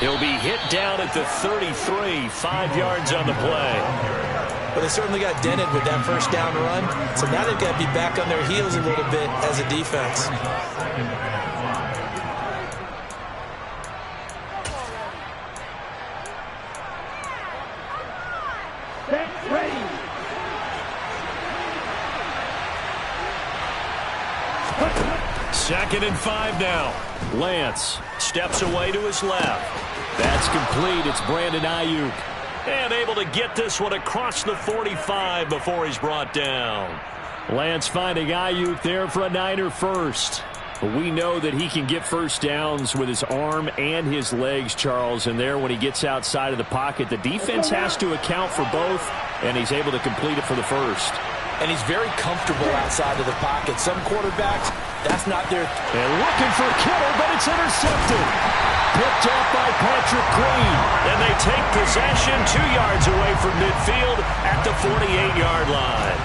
He'll be hit down at the 33, 5 yards on the play. But they certainly got dented with that first down run, so now they've got to be back on their heels a little bit as a defense. Second and 5 now. Lance steps away to his left. That's complete. It's Brandon Ayuk. And able to get this one across the 45 before he's brought down. Lance finding Ayuk there for a Niner first. But we know that he can get first downs with his arm and his legs, Charles. And there, when he gets outside of the pocket, the defense has to account for both, and he's able to complete it for the first. And he's very comfortable outside of the pocket. Some quarterbacks, that's not their... And looking for Kittle, but it's intercepted. Picked off by Patrick Green. And they take possession 2 yards away from midfield at the 48-yard line.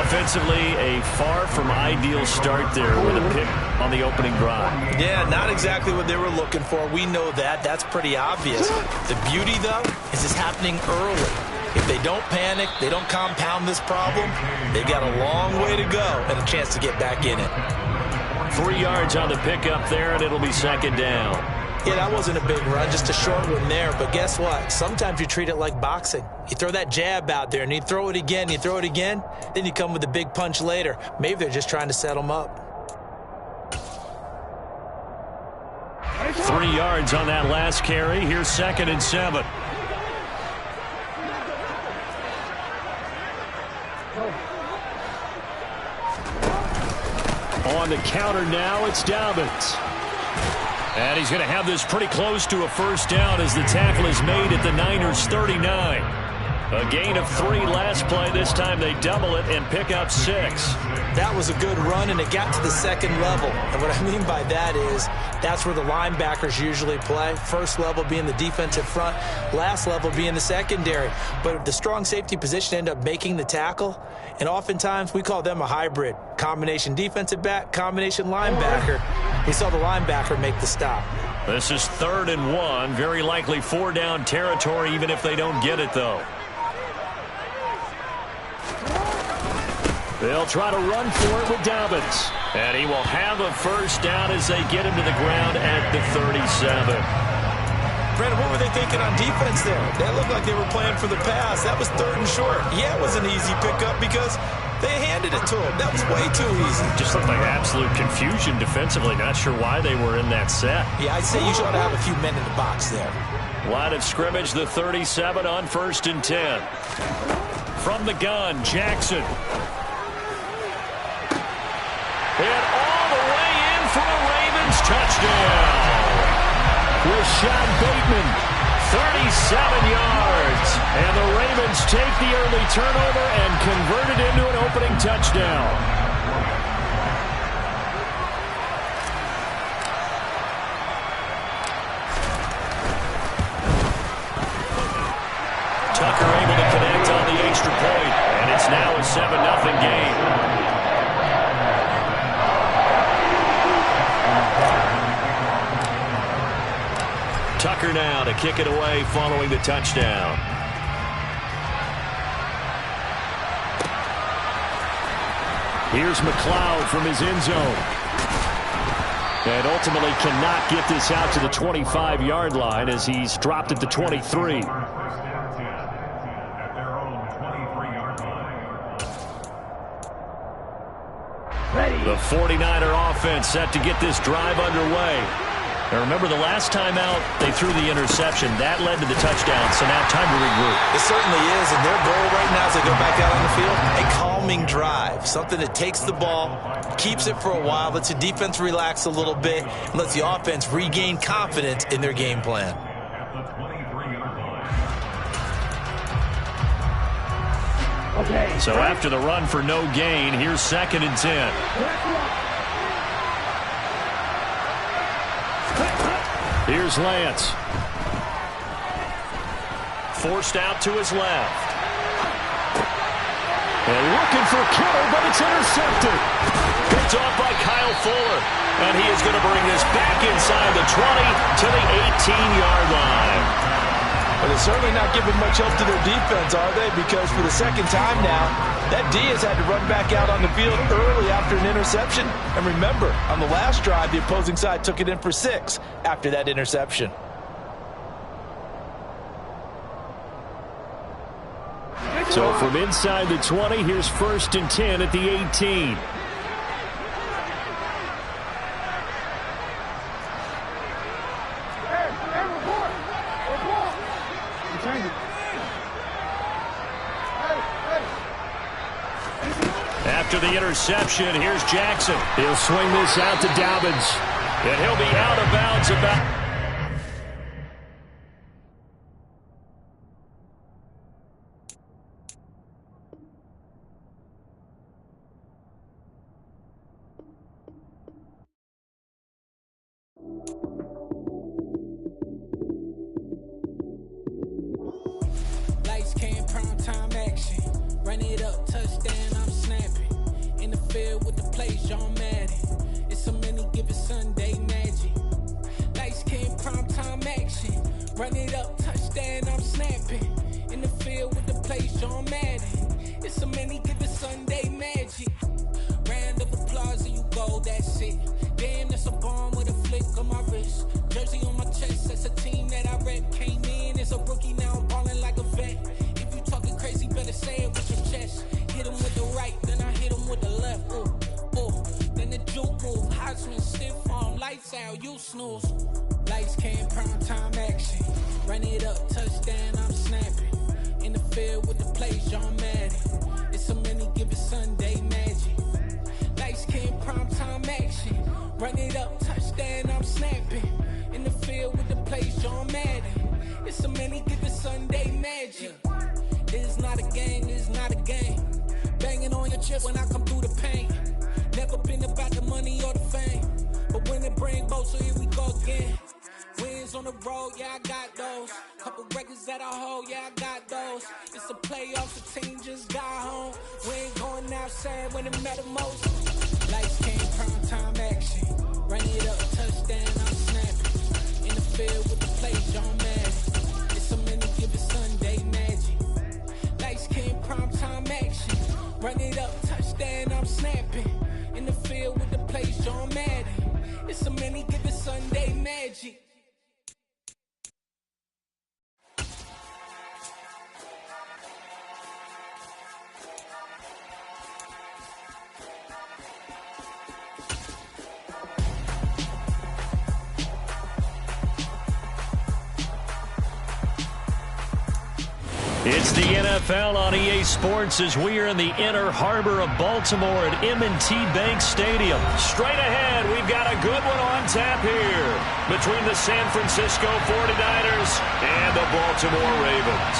Offensively, a far from ideal start there with a pick on the opening drive. Yeah, not exactly what they were looking for. We know that. That's pretty obvious. The beauty, though, is it's happening early. If they don't panic, they don't compound this problem, they've got a long way to go and a chance to get back in it. 3 yards on the pickup there, and it'll be second down. Yeah, that wasn't a big run, just a short one there. But guess what? Sometimes you treat it like boxing. You throw that jab out there, and you throw it again, then you come with a big punch later. Maybe they're just trying to set them up. 3 yards on that last carry. Here's second and 7. On the counter now, it's Dobbins. And he's going to have this pretty close to a first down as the tackle is made at the Niners' 39. A gain of 3 last play. This time they double it and pick up 6. That was a good run, and it got to the second level. And what I mean by that is that's where the linebackers usually play. First level being the defensive front, last level being the secondary. But the strong safety position ended up making the tackle, and oftentimes we call them a hybrid. Combination defensive back, combination linebacker. We saw the linebacker make the stop. This is 3rd and 1. Very likely 4-down territory, even if they don't get it, though. They'll try to run for it with Dobbins. And he will have a first down as they get him to the ground at the 37. Brandon, what were they thinking on defense there? That looked like they were playing for the pass. That was 3rd and short. Yeah, it was an easy pickup because they handed it to him. That was way too easy. Just looked like absolute confusion defensively. Not sure why they were in that set. Yeah, I'd say you should have a few men in the box there. Line of scrimmage, the 37 on 1st and 10. From the gun, Jackson. And all the way in for a Ravens touchdown. Rashad Bateman, 37 yards. And the Ravens take the early turnover and convert it into an opening touchdown. Tucker able to connect on the extra point, and it's now a 7-0 game. Tucker now to kick it away following the touchdown. Here's McLeod from his end zone. And ultimately cannot get this out to the 25-yard line as he's dropped at the 23. The 49er offense set to get this drive underway. Now remember, the last time out, they threw the interception. That led to the touchdown, so now time to regroup. It certainly is, and their goal right now as they go back out on the field, a calming drive, something that takes the ball, keeps it for a while, lets the defense relax a little bit, and lets the offense regain confidence in their game plan. So after the run for no gain, here's 2nd and 10. Here's Lance. Forced out to his left. And looking for Kittle, but it's intercepted. Picked off by Kyle Fuller. And he is going to bring this back inside the 20 to the 18-yard line. Well, they're certainly not giving much help to their defense, are they? Because for the second time now, that D has had to run back out on the field early after an interception. And remember, on the last drive, the opposing side took it in for 6 after that interception. So from inside the 20, here's 1st and 10 at the 18. After the interception, here's Jackson. He'll swing this out to Dobbins. And he'll be out of bounds about... Lights came, prime time action. Run it up, touchdown, I'm snapping. In the field with the plays, John Madden. It's so many, give it Sunday magic. Lights came, prime time action. Run it up, touchdown, I'm snapping. In the field with the plays, John Madden. It's so many, give it Sunday magic. Round of applause and you go, that's it. Damn, that's a bomb with a flick on my wrist. Jersey on my chest, that's a team that I rep. Came in as a rookie, now I'm balling like a vet. If you talking crazy, better say it with your chest. Hit him with the right, then I hit him with the left. Ooh, ooh. Then the juke move, high swing, stiff arm, lights out, you snooze. Lights came, prime time action. Run it up, touchdown, I'm snapping. In the field with the plays, John Madden. It's so many, give it Sunday magic. Lights came, prime time action. Run it up, touchdown, I'm snapping. In the field with the plays, John Madden. It's so many, give it Sunday magic. This is not a game, this is not a game. Banging on your chest when I come through the pain. Never been about the money or the fame. But when it bring both, so here we go again. Wins on the road, yeah, I got those. Couple records that I hold, yeah, I got those. It's a playoff, the team just got home. We ain't going outside when it matter most. Lights came, prime time action. Run it up, touchdown, I'm snapping. In the field with the play, John Madden. It's so many, give it Sunday magic. Lights came, prime time action. Run it up, touchdown, I'm snapping. In the field with the play, John Madden. It's so many, give it Sunday magic. It's the NFL on EA Sports as we are in the inner harbor of Baltimore at M&T Bank Stadium. Straight ahead, we've got a good one on tap here between the San Francisco 49ers and the Baltimore Ravens.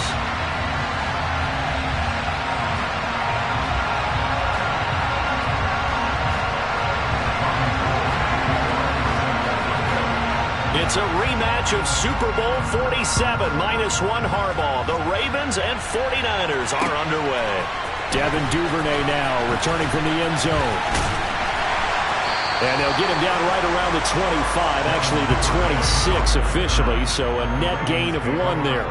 It's a rematch of Super Bowl 47, -1 Harbaugh. The Ravens and 49ers are underway. Devin Duvernay now returning from the end zone. And they'll get him down right around the 25, actually the 26 officially, so a net gain of 1 there.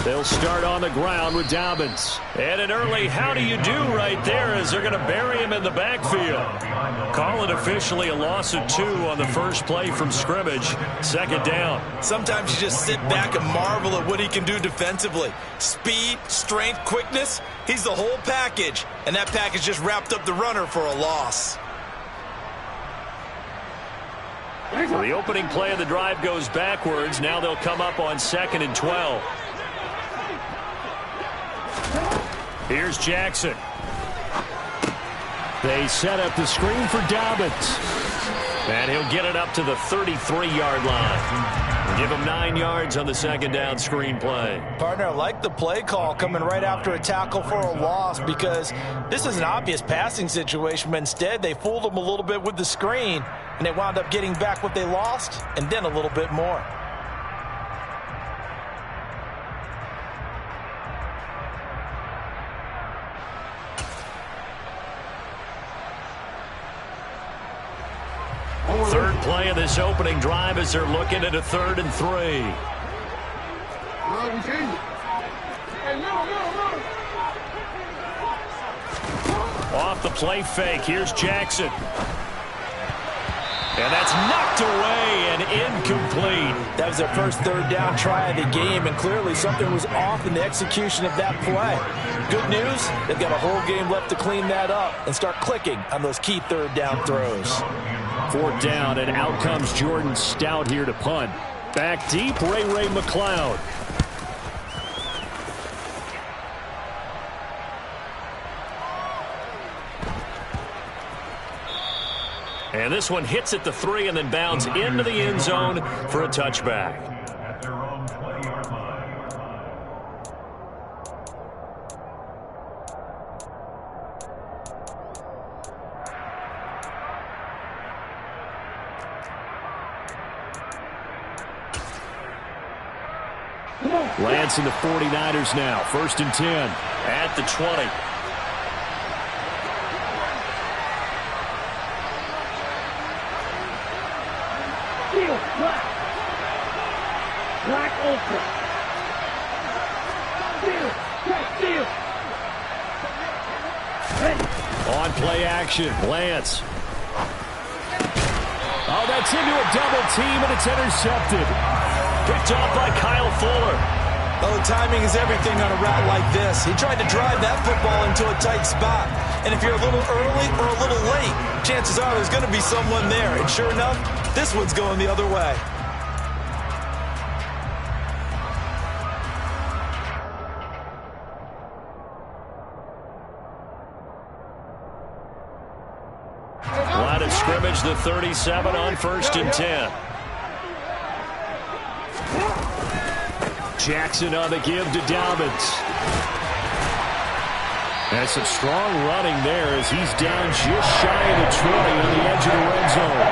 They'll start on the ground with Dobbins. And an early how do you do right there as they're going to bury him in the backfield. Call it officially a loss of 2 on the first play from scrimmage. 2nd down. Sometimes you just sit back and marvel at what he can do defensively. Speed, strength, quickness, he's the whole package. And that package just wrapped up the runner for a loss. So the opening play of the drive goes backwards. Now they'll come up on 2nd and 12. Here's Jackson. They set up the screen for Dobbins. And he'll get it up to the 33-yard line. Give him 9 yards on the second down screenplay. Partner, I like the play call coming right after a tackle for a loss because this is an obvious passing situation, but instead they fooled him a little bit with the screen, and they wound up getting back what they lost and then a little bit more. Third play of this opening drive as they're looking at a 3rd and 3. Off the play fake, here's Jackson. And that's knocked away and incomplete. That was their first 3rd down try of the game, and clearly something was off in the execution of that play. Good news, they've got a whole game left to clean that up and start clicking on those key 3rd down throws. 4th down, and out comes Jordan Stout here to punt. Back deep, Ray McLeod. And this one hits at the 3 and then bounds into the end zone for a touchback. Lance in the 49ers now. 1st and 10 at the 20. Black Ultra. Steal. On play action, Lance. Oh, that's into a double team, and it's intercepted. Picked off by Kyle Fuller. Oh, timing is everything on a route like this. He tried to drive that football into a tight spot. And if you're a little early or a little late, chances are there's going to be someone there. And sure enough, this one's going the other way. Line of scrimmage, the 37 on 1st and 10. Jackson on the give to Dobbins. And some strong running there as he's down just shy of the 20 on the edge of the red zone.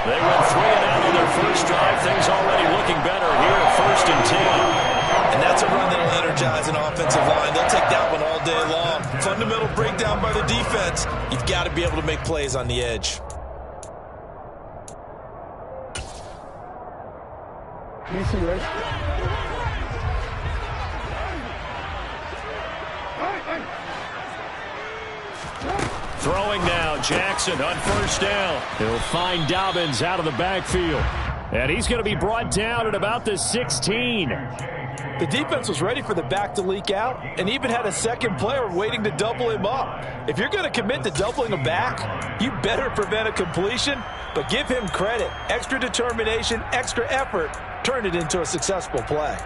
They went 3 and out on their first drive. Things already looking better here at 1st and 10. And that's a run that'll energize an offensive line. They'll take that one all day long. Fundamental breakdown by the defense. You've got to be able to make plays on the edge. Throwing now, Jackson on 1st down. He'll find Dobbins out of the backfield. And he's going to be brought down at about the 16. The defense was ready for the back to leak out and even had a second player waiting to double him up. If you're going to commit to doubling a back, you better prevent a completion, but give him credit. Extra determination, extra effort, turn it into a successful play.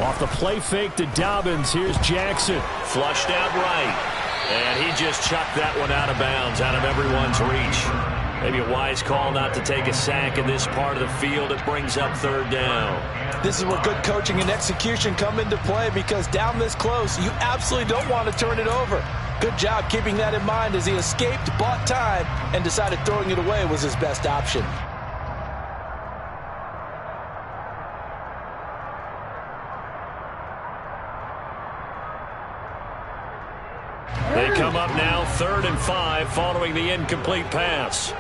Off the play fake to Dobbins. Here's Jackson. Flushed out right. And he just chucked that one out of bounds, out of everyone's reach. Maybe a wise call not to take a sack in this part of the field. It brings up 3rd down. This is where good coaching and execution come into play, because down this close, you absolutely don't want to turn it over. Good job keeping that in mind as he escaped, bought time, and decided throwing it away was his best option. They come up now 3rd and 5 following the incomplete pass.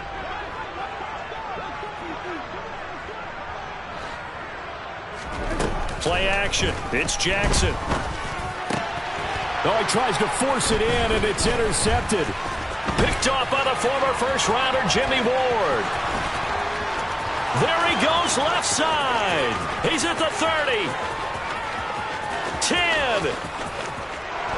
Play action. It's Jackson. Oh, he tries to force it in, and it's intercepted. Picked off by the former first-rounder Jimmy Ward. There he goes left side. He's at the 30. 10.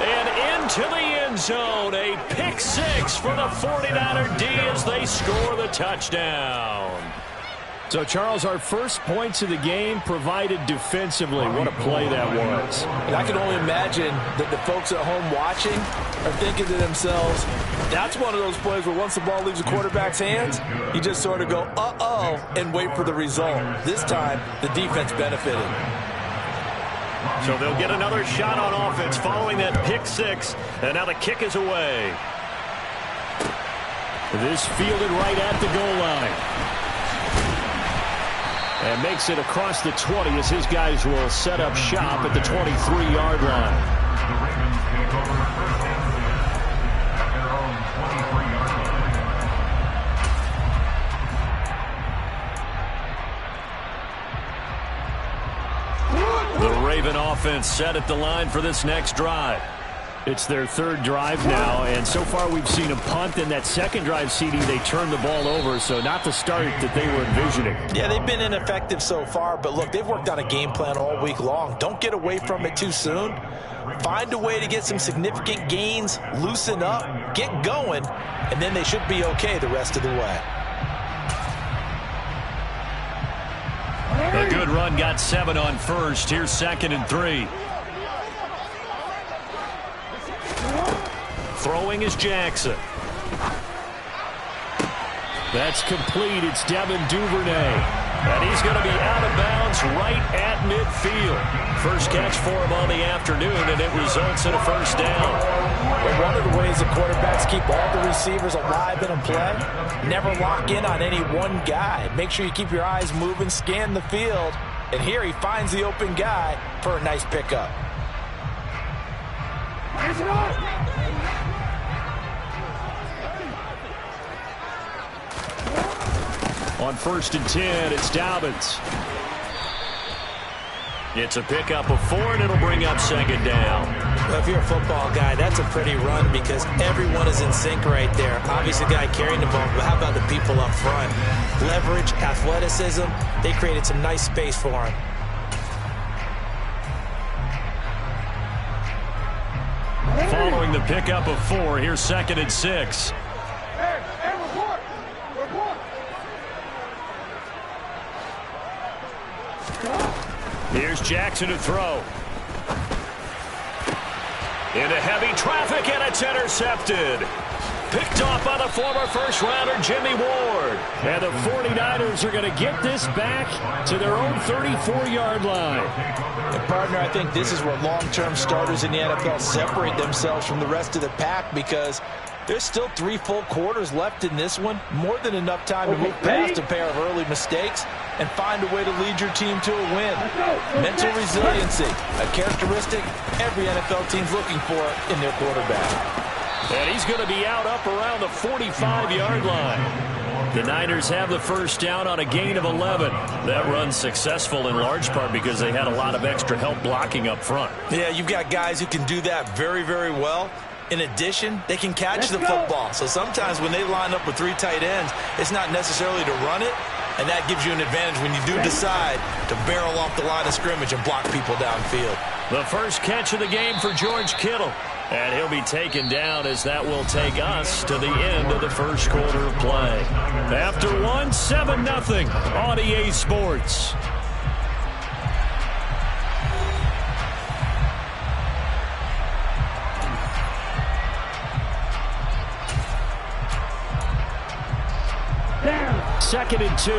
And into the end zone. A pick six for the 49er D as they score the touchdown. So, Charles, our first points of the game provided defensively. What a play that was. And I can only imagine that the folks at home watching are thinking to themselves, that's one of those plays where once the ball leaves the quarterback's hands, you just sort of go, uh-oh, and wait for the result. This time, the defense benefited. So they'll get another shot on offense following that pick six. And now the kick is away. This fielded right at the goal line. And makes it across the 20 as his guys will set up shop at the 23-yard line. The Raven offense set at the line for this next drive. It's their third drive now, and so far we've seen a punt. In that second drive, CD, they turned the ball over, so not the start that they were envisioning. Yeah, they've been ineffective so far, but look, they've worked on a game plan all week long. Don't get away from it too soon. Find a way to get some significant gains, loosen up, get going, and then they should be okay the rest of the way. A good run got 7 on first. Here's 2nd and 3. Throwing is Jackson. That's complete. It's Devin Duvernay. And he's going to be out of bounds right at midfield. First catch for him on the afternoon, and it results in a first down. Well, one of the ways the quarterbacks keep all the receivers alive in a play, never lock in on any one guy. Make sure you keep your eyes moving, scan the field. And here he finds the open guy for a nice pickup. On 1st and 10, it's Dobbins. It's a pickup of 4, and it'll bring up 2nd down. Well, if you're a football guy, that's a pretty run because everyone is in sync right there. Obviously, the guy carrying the ball, but how about the people up front? Leverage, athleticism, they created some nice space for him. Following the pickup of 4, here's 2nd and 6. Here's Jackson to throw. Into heavy traffic, and it's intercepted. Picked off by the former first-rounder Jimmy Ward. And the 49ers are going to get this back to their own 34-yard line. And partner, I think this is where long-term starters in the NFL separate themselves from the rest of the pack because there's still 3 full quarters left in this one. More than enough time to move past a pair of early mistakes and find a way to lead your team to a win. Mental resiliency, a characteristic every NFL team's looking for in their quarterback. And he's going to be out up around the 45-yard line. The Niners have the first down on a gain of 11. That run's successful in large part because they had a lot of extra help blocking up front. Yeah, you've got guys who can do that very, very well. In addition, they can catch the football. So sometimes when they line up with 3 tight ends, it's not necessarily to run it, and that gives you an advantage when you do decide to barrel off the line of scrimmage and block people downfield. The first catch of the game for George Kittle. And he'll be taken down as that will take us to the end of the first quarter of play. After 1, 7-0 on EA Sports. Down. 2nd and 2.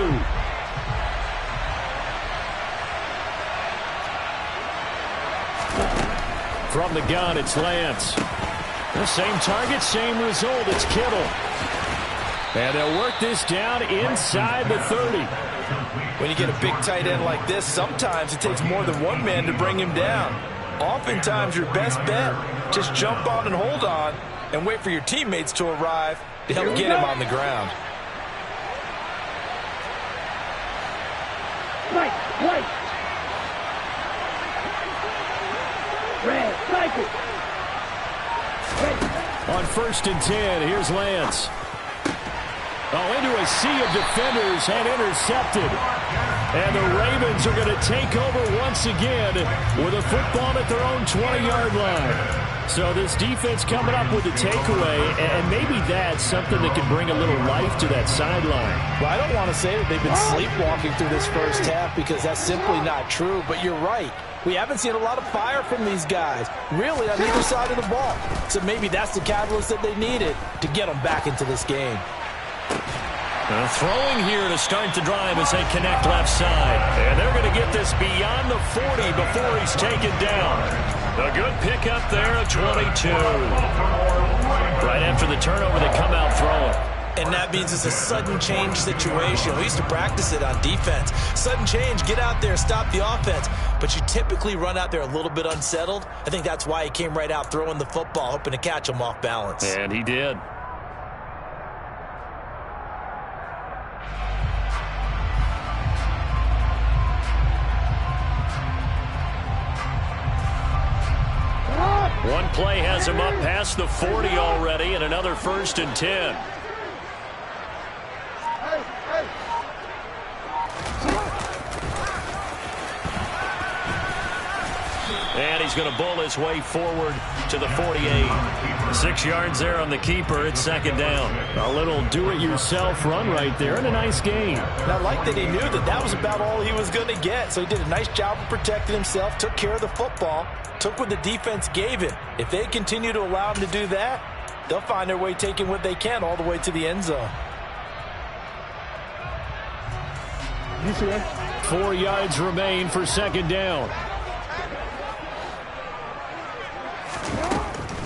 From the gun, it's Lance. The same target, same result. It's Kittle. And they'll work this down inside the 30. When you get a big tight end like this, sometimes it takes more than one man to bring him down. Oftentimes, your best bet, just jump on and hold on and wait for your teammates to arrive to help get him on the ground. Right. Red, cycle. On 1st and 10, here's Lance. Oh, into a sea of defenders and intercepted. And the Ravens are going to take over once again with a football at their own 20-yard line. So this defense coming up with a takeaway, and maybe that's something that can bring a little life to that sideline. Well, I don't want to say that they've been sleepwalking through this first half because that's simply not true, but you're right. We haven't seen a lot of fire from these guys, really, on either side of the ball. So maybe that's the catalyst that they needed to get them back into this game. Throwing here to start the drive as they connect left side. And they're going to get this beyond the 40 before he's taken down. A good pickup there at 22. Right after the turnover, they come out throwing. And that means it's a sudden change situation. We used to practice it on defense. Sudden change, get out there, stop the offense. But you typically run out there a little bit unsettled. I think that's why he came right out throwing the football, hoping to catch him off balance. And he did. One play has him up past the 40 already, and another 1st and 10. And he's going to bull his way forward to the 48. 6 yards there on the keeper. It's 2nd down. A little do-it-yourself run right there, and a nice gain. And I like that he knew that that was about all he was going to get. So he did a nice job of protecting himself, took care of the football, took what the defense gave him. If they continue to allow him to do that, they'll find their way taking what they can all the way to the end zone. 4 yards remain for 2nd down.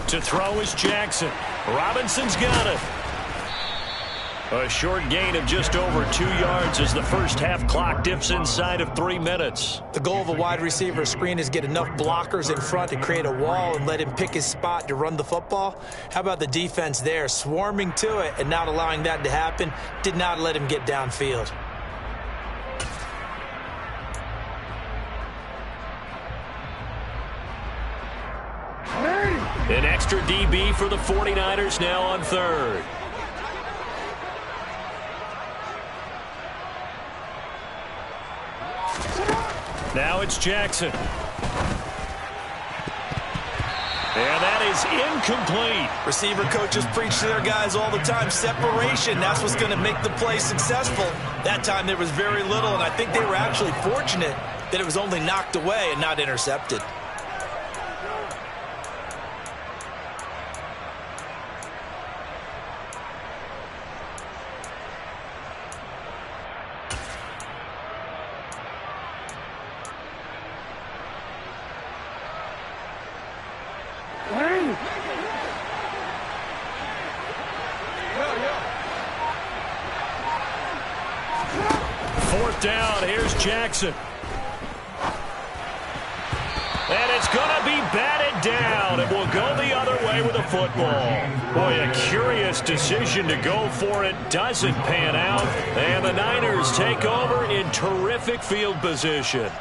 To throw is Jackson. Robinson's got it. A short gain of just over 2 yards as the first half clock dips inside of 3 minutes. The goal of a wide receiver screen is get enough blockers in front to create a wall and let him pick his spot to run the football. How about the defense there, swarming to it and not allowing that to happen? Did not let him get downfield. An extra DB for the 49ers now on 3rd. Now it's Jackson. And that is incomplete. Receiver coaches preach to their guys all the time. Separation, that's what's going to make the play successful. That time there was very little, and I think they were actually fortunate that it was only knocked away and not intercepted. Down, here's Jackson. And it's going to be batted down. It will go the other way with a football. Boy, a curious decision to go for it. Doesn't pan out. And the Niners take over in terrific field position.